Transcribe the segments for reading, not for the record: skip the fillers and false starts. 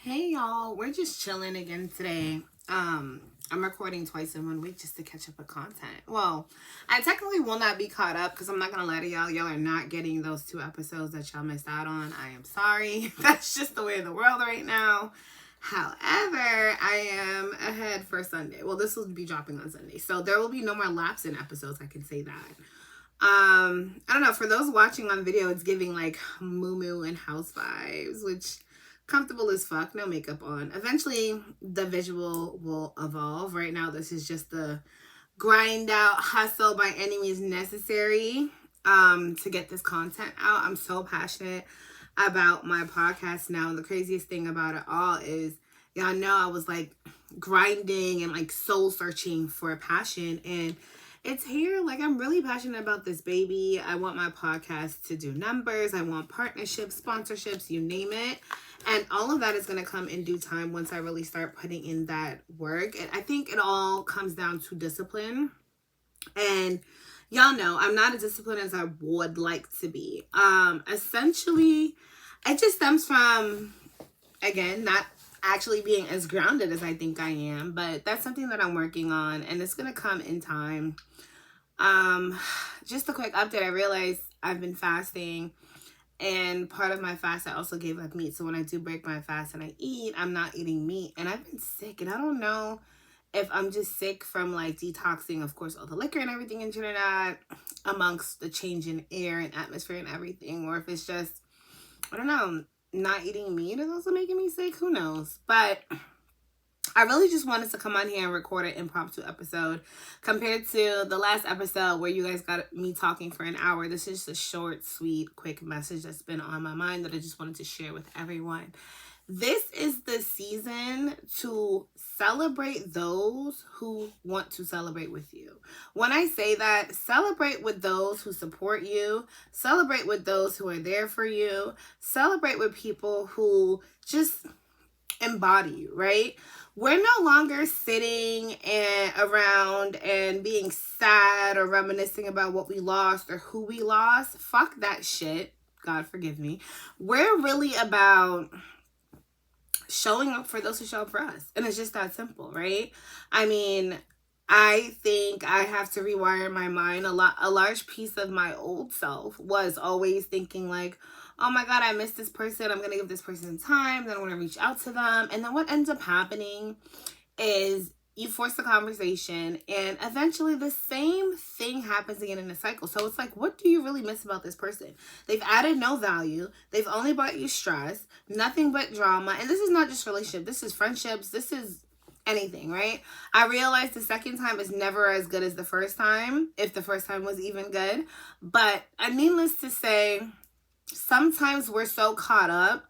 Hey y'all, we're just chilling again today. I'm recording twice in 1 week just to catch up with content. Well, I technically will not be caught up because I'm not gonna lie to y'all. Y'all are not getting those 2 episodes that y'all missed out on. I am sorry. That's just the way of the world right now. However, I am ahead for Sunday. Well, this will be dropping on Sunday, so there will be no more lapse in episodes. I can say that. I don't know. For those watching on video, it's giving like moo and house vibes, which comfortable as fuck, no makeup on. Eventually, the visual will evolve. Right now, this is just the grind out hustle by any means necessary to get this content out. I'm so passionate about my podcast now. And the craziest thing about it all is, y'all know I was like grinding and like soul searching for a passion, and it's here. Like, I'm really passionate about this baby. I want my podcast to do numbers. I want partnerships, sponsorships, you name it. And all of that is going to come in due time once I really start putting in that work. And I think it all comes down to discipline. And y'all know I'm not as disciplined as I would like to be. Essentially, it just stems from, again, not actually being as grounded as I think I am. But that's something that I'm working on, and it's going to come in time. Just a quick update. I realized I've been fasting. And part of my fast, I also gave up meat. So when I do break my fast and I eat, I'm not eating meat. And I've been sick. And I don't know if I'm just sick from like detoxing, of course, all the liquor and everything in Trinidad, amongst the change in air and atmosphere and everything. Or if it's just, I don't know, not eating meat is also making me sick. Who knows? But I really just wanted to come on here and record an impromptu episode compared to the last episode where you guys got me talking for an hour. This is just a short, sweet, quick message that's been on my mind that I just wanted to share with everyone. This is the season to celebrate those who want to celebrate with you. When I say that, celebrate with those who support you, celebrate with those who are there for you, celebrate with people who just embody you, right? We're no longer sitting around and being sad or reminiscing about what we lost or who we lost. Fuck that shit. God forgive me. We're really about showing up for those who show up for us. And it's just that simple, right? I mean, I think I have to rewire my mind. A large piece of my old self was always thinking like, oh my God, I miss this person. I'm going to give this person time. Then I'm going to reach out to them. And then what ends up happening is you force a conversation and eventually the same thing happens again in a cycle. So it's like, what do you really miss about this person? They've added no value. They've only brought you stress, nothing but drama. And this is not just relationship. This is friendships. This is anything, right? I realized the second time is never as good as the first time, if the first time was even good. But needless to say, sometimes we're so caught up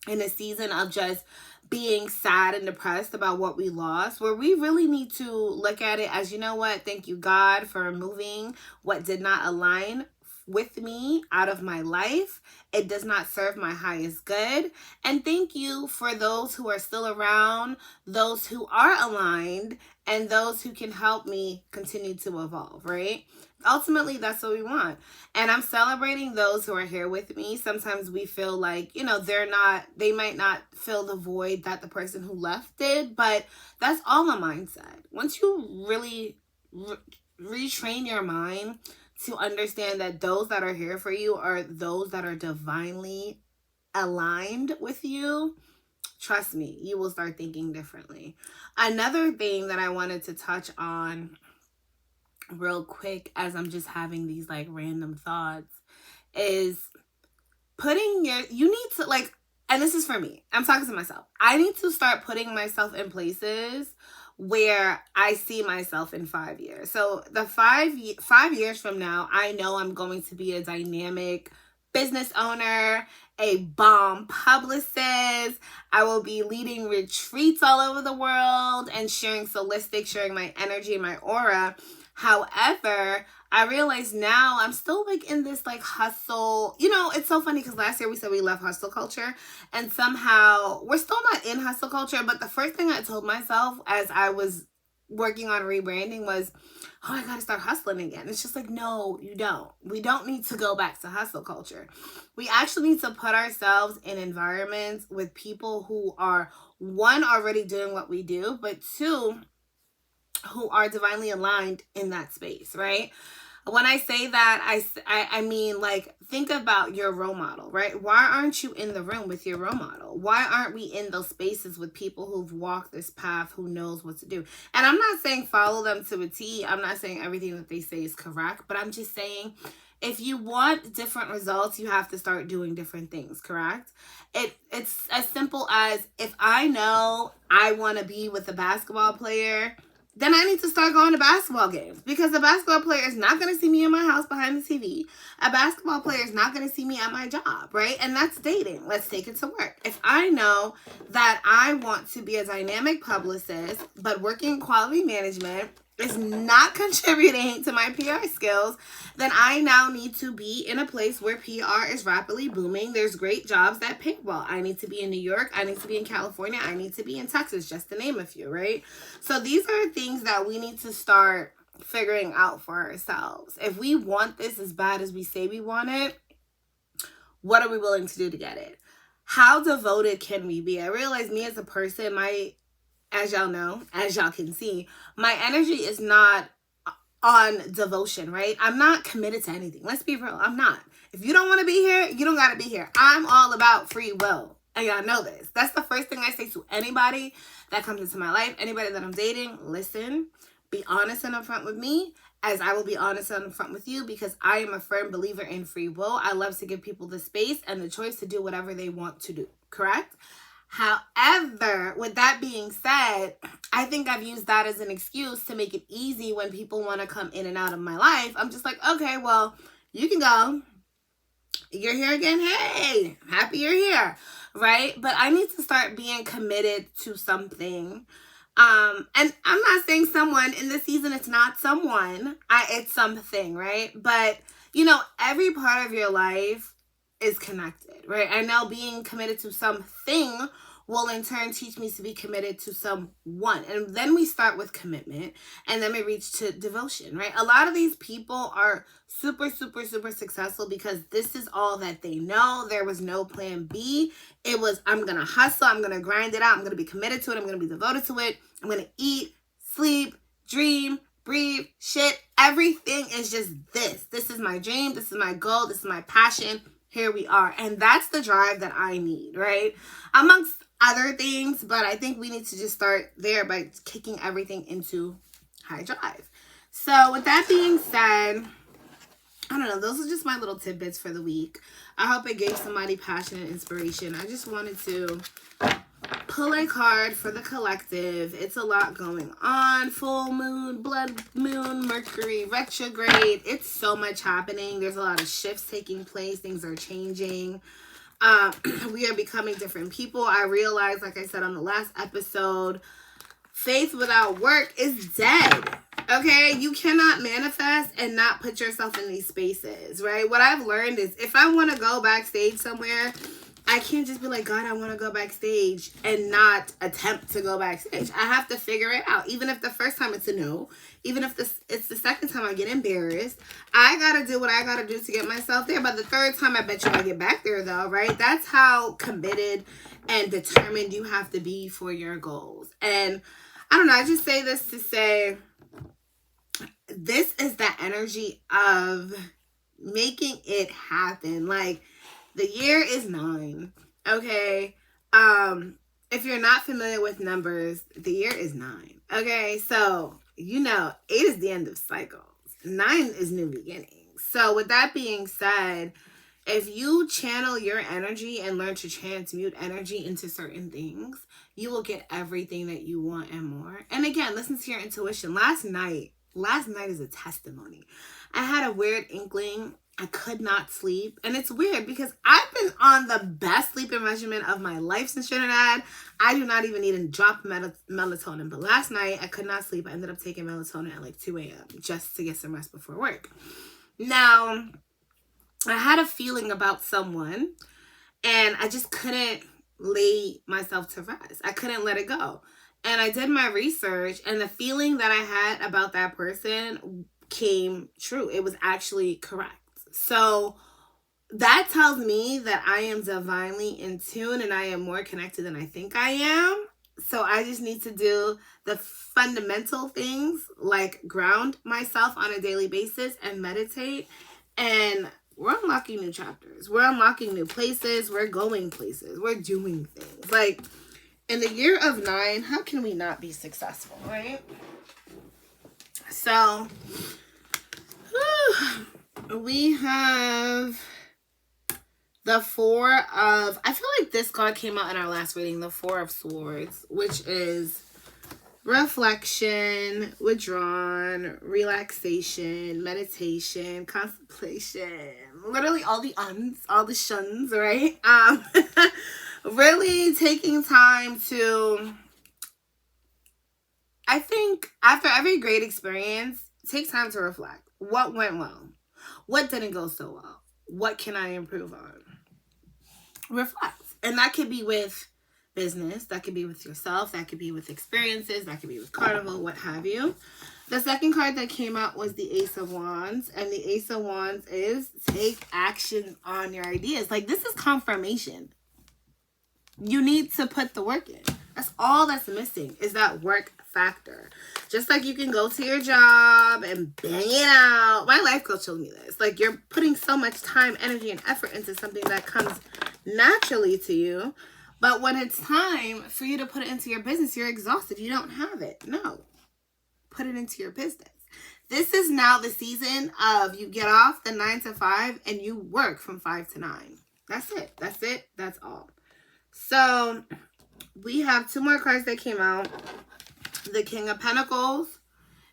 in a season of just being sad and depressed about what we lost, where we really need to look at it as, you know what, thank you, God, for removing what did not align with me out of my life. It does not serve my highest good. And thank you for those who are still around, those who are aligned, and those who can help me continue to evolve, right? Ultimately, that's what we want. And I'm celebrating those who are here with me. Sometimes we feel like, you know, they might not fill the void that the person who left did, but that's all a mindset. Once you really retrain your mind to understand that those that are here for you are those that are divinely aligned with you, trust me, you will start thinking differently. Another thing that I wanted to touch on real quick as I'm just having these like random thoughts is you need to like, and this is for me, I'm talking to myself. I need to start putting myself in places where I see myself in 5 years. So the 5 years from now, I know I'm going to be a dynamic business owner, a bomb publicist. I will be leading retreats all over the world and sharing my energy and my aura. However, I realize now I'm still like in this like hustle. You know, it's so funny because last year we said we left hustle culture and somehow we're still not in hustle culture. But the first thing I told myself as I was working on rebranding was, oh, I gotta start hustling again. It's just like, no, you don't. We don't need to go back to hustle culture. We actually need to put ourselves in environments with people who are, one, already doing what we do, but two, who are divinely aligned in that space, right? When I say that, I mean, like, think about your role model, right? Why aren't you in the room with your role model? Why aren't we in those spaces with people who've walked this path, who knows what to do? And I'm not saying follow them to a T. I'm not saying everything that they say is correct, but I'm just saying, if you want different results, you have to start doing different things, correct? It's as simple as, if I know I want to be with a basketball player, then I need to start going to basketball games, because a basketball player is not going to see me in my house behind the TV. A basketball player is not going to see me at my job, right? And that's dating. Let's take it to work. If I know that I want to be a dynamic publicist, but working in quality management is not contributing to my PR skills, then I now need to be in a place where PR is rapidly booming. There's great jobs that pay well. I need to be in New York. I need to be in California. I need to be in Texas, just to name a few, right? So these are things that we need to start figuring out for ourselves. If we want this as bad as we say we want it, what are we willing to do to get it? How devoted can we be? I realize me as a person, as y'all know, as y'all can see, my energy is not on devotion, right? I'm not committed to anything. Let's be real. I'm not. If you don't want to be here, you don't got to be here. I'm all about free will. And y'all know this. That's the first thing I say to anybody that comes into my life, anybody that I'm dating. Listen, be honest and upfront with me, as I will be honest and upfront with you, because I am a firm believer in free will. I love to give people the space and the choice to do whatever they want to do, correct? However, with that being said, I think I've used that as an excuse to make it easy when people want to come in and out of my life. I'm just like, okay, well, you can go. You're here again. Hey, happy you're here, right? But I need to start being committed to something. And I'm not saying someone in this season, it's not someone, it's something, right? But, every part of your life is connected, right? I know being committed to something will in turn teach me to be committed to someone. And then we start with commitment, and then we reach to devotion, right? A lot of these people are super, super, super successful because this is all that they know. There was no plan B. It was, I'm going to hustle. I'm going to grind it out. I'm going to be committed to it. I'm going to be devoted to it. I'm going to eat, sleep, dream, breathe, shit. Everything is just this. This is my dream. This is my goal. This is my passion. Here we are. And that's the drive that I need, right? Amongst other things, but I think we need to just start there by kicking everything into high drive. So with that being said, I don't know, those are just my little tidbits for the week. I hope it gave somebody passion and inspiration. I just wanted to pull a card for the collective. It's a lot going on. Full moon, blood moon, Mercury, retrograde. It's so much happening. There's a lot of shifts taking place. Things are changing. We are becoming different people. I realized, like I said on the last episode, faith without work is dead. Okay? You cannot manifest and not put yourself in these spaces, right? What I've learned is, if I want to go backstage somewhere, I can't just be like, God, I want to go backstage and not attempt to go backstage. I have to figure it out. Even if the first time it's a no, even if it's the second time I get embarrassed, I got to do what I got to do to get myself there. But the third time, I bet you I get back there though, right? That's how committed and determined you have to be for your goals. And I don't know, I just say this to say, this is the energy of making it happen. Like, the year is 9, okay? If you're not familiar with numbers, the year is 9, okay? So, 8 is the end of cycles. 9 is new beginnings. So, with that being said, if you channel your energy and learn to transmute energy into certain things, you will get everything that you want and more. And again, listen to your intuition. Last night is a testimony. I had a weird inkling. I could not sleep. And it's weird because I've been on the best sleeping regimen of my life since Trinidad. I do not even need a drop of melatonin. But last night, I could not sleep. I ended up taking melatonin at like 2 a.m. just to get some rest before work. Now, I had a feeling about someone, and I just couldn't lay myself to rest. I couldn't let it go. And I did my research, and the feeling that I had about that person came true. It was actually correct. So that tells me that I am divinely in tune and I am more connected than I think I am. So I just need to do the fundamental things like ground myself on a daily basis and meditate. And we're unlocking new chapters. We're unlocking new places. We're going places. We're doing things. Like in the year of 9, how can we not be successful, right? So we have the 4 of, I feel like this card came out in our last reading, the 4 of Swords, which is reflection, withdrawn, relaxation, meditation, contemplation, literally all the uns, all the shuns, right? Really taking time to, I think after every great experience, take time to reflect. What went well? What didn't go so well? What can I improve on? Reflect. And that could be with business, that could be with yourself, that could be with experiences, that could be with carnival, what have you. The second card that came out was the Ace of Wands, and the Ace of Wands is take action on your ideas. Like, this is confirmation. You need to put the work in. That's all that's missing, is that work factor. Just like you can go to your job and bang it out. My life coach told me this. Like, you're putting so much time, energy, and effort into something that comes naturally to you. But when it's time for you to put it into your business, you're exhausted. You don't have it. No. Put it into your business. This is now the season of you get off the 9 to 5 and you work from 5 to 9. That's it. That's it. That's all. So we have 2 more cards that came out. The King of Pentacles.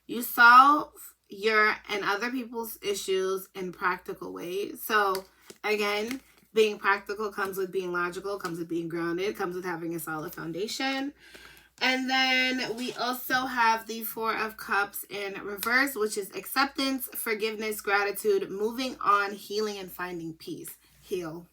You solve your and other people's issues in practical ways. So again, being practical comes with being logical, comes with being grounded, comes with having a solid foundation. And then we also have the 4 of Cups in reverse, which is acceptance, forgiveness, gratitude, moving on, healing, and finding peace. Heal.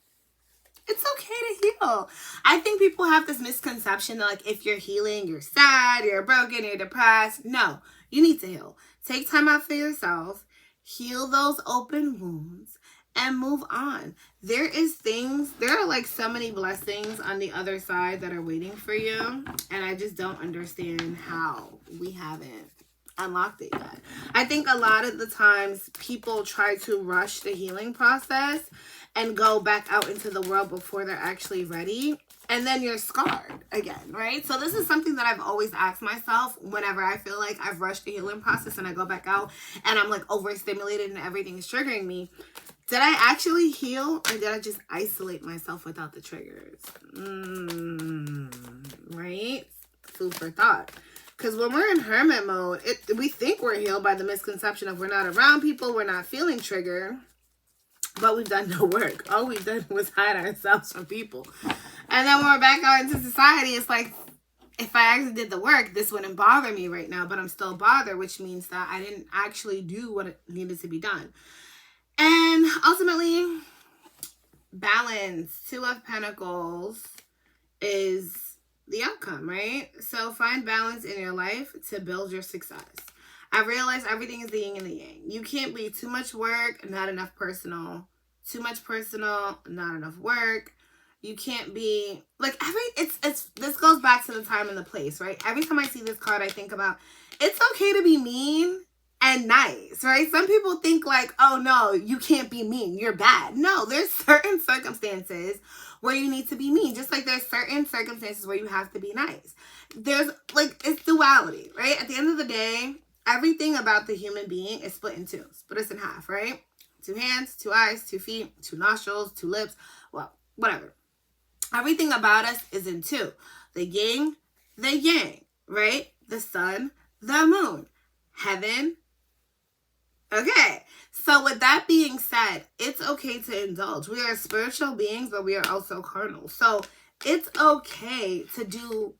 It's okay to heal. I think people have this misconception that, like, if you're healing, you're sad, you're broken, you're depressed. No, you need to heal. Take time out for yourself, heal those open wounds, and move on. There are like so many blessings on the other side that are waiting for you. And I just don't understand how we haven't unlocked it yet. I think a lot of the times people try to rush the healing process and go back out into the world before they're actually ready. And then you're scarred again, right? So this is something that I've always asked myself whenever I feel like I've rushed the healing process and I go back out and I'm like overstimulated and everything is triggering me. Did I actually heal, or did I just isolate myself without the triggers? Right? Food for thought. Because when we're in hermit mode, we think we're healed by the misconception of we're not around people, we're not feeling triggered, but we've done no work. All we've done was hide ourselves from people. And then when we're back out into society, it's like, if I actually did the work, this wouldn't bother me right now, but I'm still bothered, which means that I didn't actually do what needed to be done. And ultimately, balance. 2 of Pentacles is the outcome, right? So find balance in your life to build your success. I realize everything is the yin and the yang. You can't be too much work, not enough personal. Too much personal, not enough work. You can't be like this goes back to the time and the place, right? Every time I see this card, I think about it's okay to be mean and nice, right? Some people think like, oh no, you can't be mean, you're bad. No, there's certain circumstances where you need to be mean, just like there's certain circumstances where you have to be nice. There's like, it's duality, right? At the end of the day, everything about the human being is split in 2. Split us in half, right? 2 hands, 2 eyes, 2 feet, 2 nostrils, 2 lips, well, whatever. Everything about us is in 2. The yin, the yang, right? The sun, the moon, heaven. Okay, so with that being said, it's okay to indulge. We are spiritual beings, but we are also carnal. So it's okay to do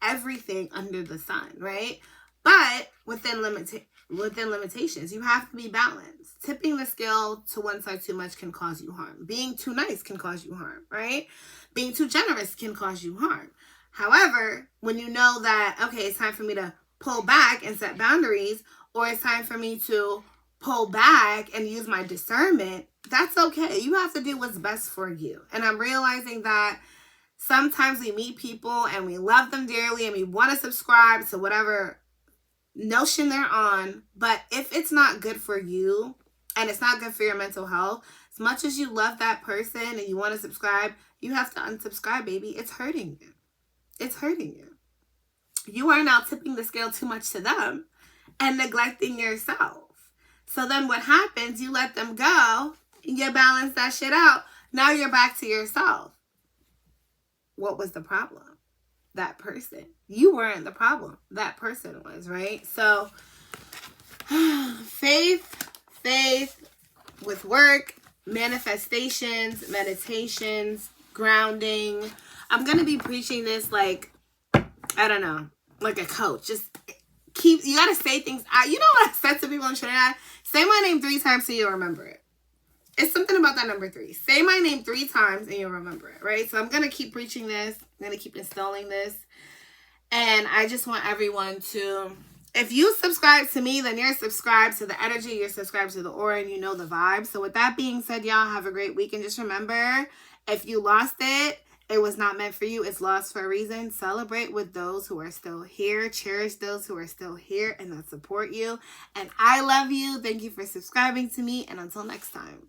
everything under the sun, right? But within limitations, you have to be balanced. Tipping the scale to one side too much can cause you harm. Being too nice can cause you harm, right? Being too generous can cause you harm. However, when you know that, okay, it's time for me to pull back and set boundaries, or it's time for me to pull back and use my discernment, that's okay. You have to do what's best for you. And I'm realizing that sometimes we meet people and we love them dearly and we want to subscribe to whatever notion they're on. But if it's not good for you and it's not good for your mental health, as much as you love that person and you want to subscribe, you have to unsubscribe, baby. It's hurting you. It's hurting you. You are now tipping the scale too much to them and neglecting yourself. So then what happens? You let them go, you balance that shit out. Now you're back to yourself. What was the problem? That person. You weren't the problem. That person was, right? So faith with work, manifestations, meditations, grounding. I'm going to be preaching this like, I don't know, like a coach. Just you got to say things. You know what I said to people in Trinidad? Say my name 3 times so you'll remember it. It's something about that number 3. Say my name 3 times and you'll remember it, right? So I'm going to keep preaching this. I'm going to keep installing this. And I just want everyone to, if you subscribe to me, then you're subscribed to the energy, you're subscribed to the aura, and you know the vibe. So with that being said, y'all, have a great week. And just remember, if you lost it, it was not meant for you. It's lost for a reason. Celebrate with those who are still here. Cherish those who are still here and that support you. And I love you. Thank you for subscribing to me. And until next time.